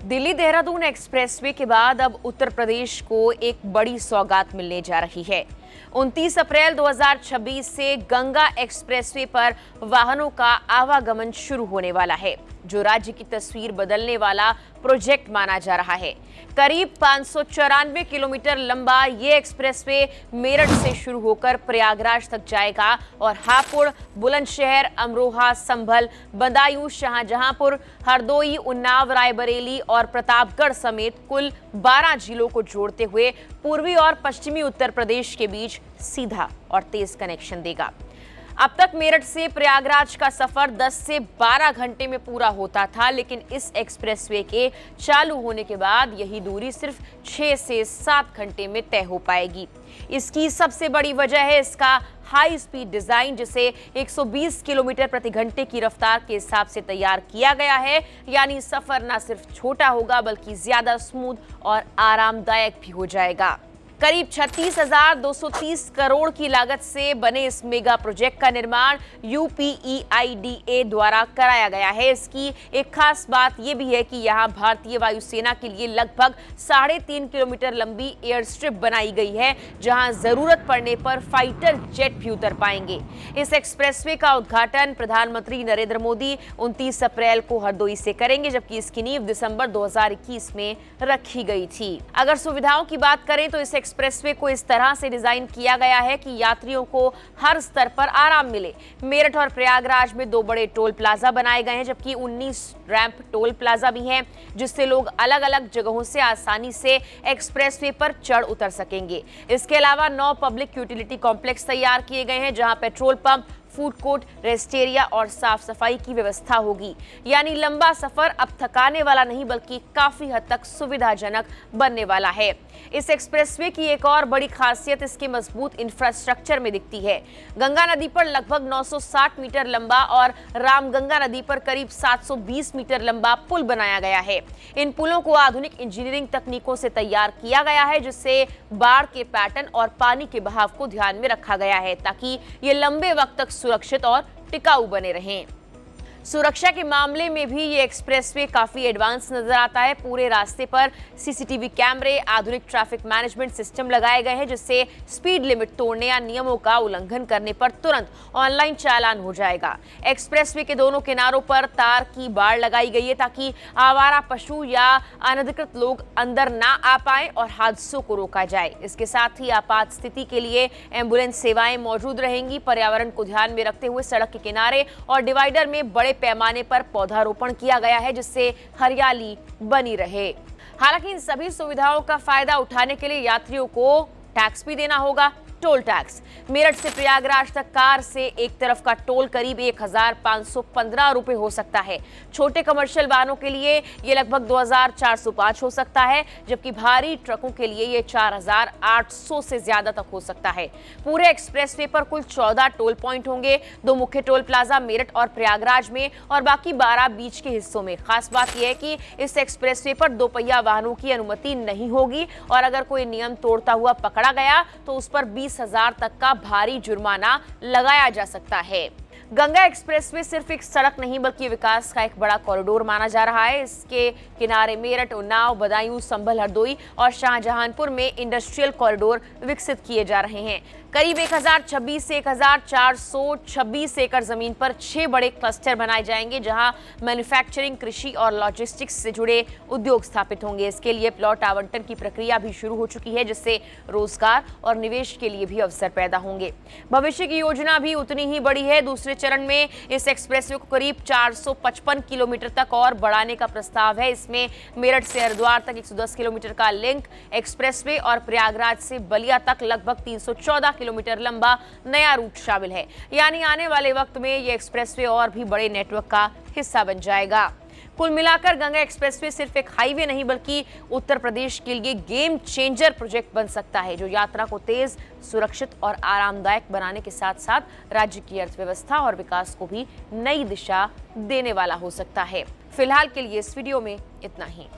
Delhi Dehradun expressway के बाद अब उत्तर प्रदेश को एक बड़ी सौगात मिलने जा रही है। 29 अप्रैल 2026 से गंगा एक्सप्रेसवे पर वाहनों का आवागमन शुरू होने वाला है, जो राज्य की तस्वीर बदलने वाला प्रोजेक्ट माना जा रहा है। करीब 594 किलोमीटर लंबा ये एक्सप्रेसवे मेरठ से शुरू होकर प्रयागराज तक जाएगा और हापुड़, बुलंदशहर, अमरोहा, संभल, बदायूं, शाहजहांपुर, हरदोई, उन्नाव, रायबरेली और प्रतापगढ़ समेत कुल 12 जिलों को जोड़ते हुए पूर्वी और पश्चिमी उत्तर प्रदेश के बीच सीधा और तेज कनेक्शन देगा। अब तक मेरठ से प्रयागराज का सफर 10 से 12 घंटे में पूरा होता था, लेकिन इस एक्सप्रेसवे के चालू होने के बाद यही दूरी सिर्फ 6 से 7 घंटे में तय हो पाएगी। इसकी सबसे बड़ी वजह है इसका हाई स्पीड डिजाइन, जिसे 120 किलोमीटर प्रति घंटे की रफ्तार के हिसाब से तैयार किया गया है। यानी सफर न सिर्फ छोटा होगा बल्कि ज्यादा स्मूथ और आरामदायक भी हो जाएगा। करीब 36,230 करोड़ की लागत से बने इस मेगा प्रोजेक्ट का निर्माण UPEIDA द्वारा कराया गया है। इसकी एक खास बात यह भी है कि यहां भारतीय वायुसेना के लिए लगभग 3.5 किलोमीटर लंबी एयर स्ट्रिप बनाई गई है, जहां जरूरत पड़ने पर फाइटर जेट भी उतर पाएंगे। इस एक्सप्रेसवे का उद्घाटन प्रधानमंत्री नरेंद्र मोदी 29 अप्रैल को हरदोई से करेंगे, जबकि इसकी नींव दिसंबर 2021 में रखी गई थी। अगर सुविधाओं की बात करें तो इस एक्सप्रेसवे को इस तरह से डिजाइन किया गया है कि यात्रियों को हर स्तर पर आराम मिले। मेरठ और प्रयागराज में 2 बड़े टोल प्लाजा बनाए गए हैं, जबकि 19 रैंप टोल प्लाजा भी हैं, जिससे लोग अलग अलग जगहों से आसानी से एक्सप्रेसवे पर चढ़ उतर सकेंगे। इसके अलावा 9 पब्लिक यूटिलिटी कॉम्प्लेक्स तैयार किए गए हैं, जहां petrol pump, food court, rest area और साफ सफाई की व्यवस्था होगी। यानी लंबा सफर अब थकाने वाला नहीं बल्कि काफी हद तक सुविधाजनक बनने वाला है। इस एक्सप्रेसवे की एक और बड़ी खासियत इसके मजबूत इंफ्रास्ट्रक्चर में दिखती है। गंगा नदी पर लगभग 960 मीटर लंबा और रामगंगा नदी पर करीब 720 मीटर लंबा पुल बनाया गया है। इन पुलों को आधुनिक इंजीनियरिंग तकनीकों से तैयार किया गया है, जिससे बाढ़ के पैटर्न और पानी के बहाव को ध्यान में रखा गया है, ताकि ये लंबे वक्त तक सुरक्षित और टिकाऊ बने रहें। सुरक्षा के मामले में भी ये एक्सप्रेसवे काफी एडवांस नजर आता है। पूरे रास्ते पर CCTV कैमरे, आधुनिक ट्रैफिक मैनेजमेंट सिस्टम लगाए गए हैं, जिससे स्पीड लिमिट तोड़ने या नियमों का उल्लंघन करने पर तुरंत ऑनलाइन चालान हो जाएगा। एक्सप्रेसवे के दोनों किनारों पर तार की बाड़ लगाई गई है, ताकि आवारा पशु या अनधिकृत लोग अंदर ना आ पाए और हादसों को रोका जाए। इसके साथ ही आपात स्थिति के लिए एम्बुलेंस सेवाएं मौजूद रहेंगी। पर्यावरण को ध्यान में रखते हुए सड़क के किनारे और डिवाइडर में बड़े पैमाने पर पौधारोपण किया गया है, जिससे हरियाली बनी रहे। हालांकि इन सभी सुविधाओं का फायदा उठाने के लिए यात्रियों को टैक्स भी देना होगा। टोल टैक्स मेरठ से प्रयागराज तक कार से एक तरफ का टोल करीब 1,515 रुपए हो सकता है। छोटे कमर्शियल वाहनों के लिए ये लगभग 2,405 हो सकता है, जबकि भारी ट्रकों के लिए ये 4,800 से ज्यादा तक हो सकता है। पूरे एक्सप्रेसवे पर कुल 14 टोल पॉइंट होंगे, 2 मुख्य टोल प्लाजा मेरठ और प्रयागराज में और बाकी 12 बीच के हिस्सों में। खास बात यह है कि इस एक्सप्रेसवे पर 2 पहिया वाहनों की अनुमति नहीं होगी और अगर कोई नियम तोड़ता हुआ पकड़ा गया तो उस पर 20,000 तक का भारी जुर्माना लगाया जा सकता है। गंगा एक्सप्रेसवे सिर्फ एक सड़क नहीं बल्कि विकास का एक बड़ा कॉरिडोर माना जा रहा है। इसके किनारे मेरठ, उन्नाव, बदायूं, संभल, हरदोई और शाहजहांपुर में इंडस्ट्रियल कॉरिडोर विकसित किए जा रहे हैं। करीब 1026 से 1426 एकड़ जमीन पर 6 बड़े क्लस्टर बनाए जाएंगे, जहां मैन्युफैक्चरिंग, कृषि और लॉजिस्टिक्स से जुड़े उद्योग स्थापित होंगे। इसके लिए प्लॉट आवंटन की प्रक्रिया भी शुरू हो चुकी है, जिससे रोजगार और निवेश के लिए भी अवसर पैदा होंगे। भविष्य की योजना भी उतनी ही बड़ी है। दूसरे चरण में इस एक्सप्रेसवे को करीब 455 किलोमीटर तक और बढ़ाने का प्रस्ताव है। इसमें मेरठ से हरिद्वार तक 110 किलोमीटर का लिंक एक्सप्रेसवे और प्रयागराज से बलिया तक लगभग 314 किलोमीटर लंबा नया रूट शामिल है। यानी आने वाले वक्त में ये एक्सप्रेसवे और भी बड़े नेटवर्क का हिस्सा बन जाएगा। कुल मिलाकर गंगा एक्सप्रेसवे सिर्फ एक हाईवे नहीं बल्कि उत्तर प्रदेश के लिए गेम चेंजर प्रोजेक्ट बन सकता है, जो यात्रा को तेज, सुरक्षित और आरामदायक बनाने के साथ साथ राज्य की अर्थव्यवस्था और विकास को भी नई दिशा देने वाला हो सकता है। फिलहाल के लिए इस वीडियो में इतना ही।